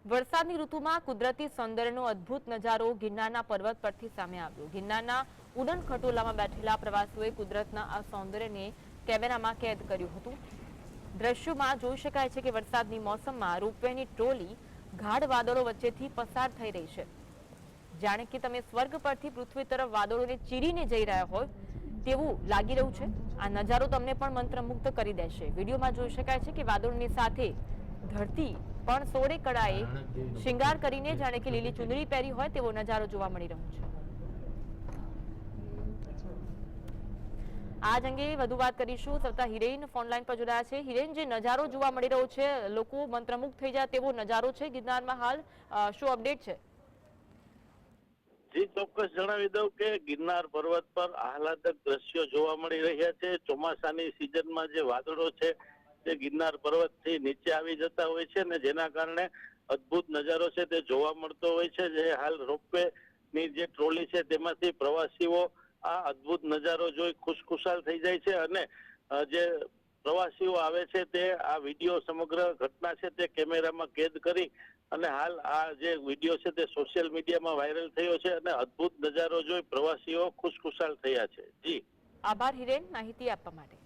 વરસાદની ઋતુમાં કુદરતી સૌંદર્યનો અદ્ભુત નજારો ગિરનારના પર્વત પરથી સામે આવ્યો। ગિરનારના ઉડન ખટોલામાં બેઠેલા પ્રવાસીઓએ કુદરતના આ સૌંદર્યને કેમેરામાં કેદ કર્યું હતું। દ્રશ્યોમાં જોઈ શકાય છે કે વરસાદની મોસમમાં રોપવેની ટ્રોલી ગાઢ વાદળો વચ્ચેથી પસાર થઈ રહી છે। જાણે કે તમે સ્વર્ગ પરથી પૃથ્વી તરફ વાદળોને ચીરીને જઈ રહ્યા હોય તેવું લાગી રહ્યું છે। આ નજારો તમને પણ મંત્રમુગ્ધ કરી દેશે। વિડીયોમાં જોઈ શકાય છે કે વાદળોની સાથે ધરતી પણ સોળે કળાએ શિંગાર કરીને જાણે કે લીલી ચુંદડી પહેરી હોય તેવો નજારો જોવા મળી રહ્યો છે। આજ અંગે વધુ વાત કરીશું। સવિતા હિરેન ફોનલાઈન પર જોડાયા છે। હિરેન, જે નજારો જોવા મળી રહ્યો છે, લોકો મંત્રમુગ્ધ થઈ જાય તેવો નજારો છે ગિરનારમાં, હાલ શું અપડેટ છે? જી, ચોક્કસ જણાવી દઉં કે ગિરનાર પર્વત પર આહલાદક દ્રશ્યો જોવા મળી રહ્યા છે। ચોમાસાની સિઝનમાં જે વાદળો છે તે ગિરનાર પર્વતથી નીચે આવી જતા હોય છે ને જેના કારણે અદ્ભુત નજારો છે તે જોવા મળતો હોય છે। જે હાલ રોપવે ની જે ટ્રોલી છે તેમાંથી પ્રવાસીઓ આ અદ્ભુત નજારો જોઈ ખુશખુશાલ થઈ જાય છે અને જે પ્રવાસીઓ આવે છે તે આ વિડીયો સમગ્ર ઘટના છે તે કેમેરામાં કેદ કરી અને હાલ આ જે વિડીયો છે તે સોશિયલ મીડિયામાં વાયરલ થયો છે અને અદ્ભુત નજારો જોઈ પ્રવાસીઓ ખુશખુશાલ થયા છે। જી, આભાર હિરેન, માહિતી આપવા માટે।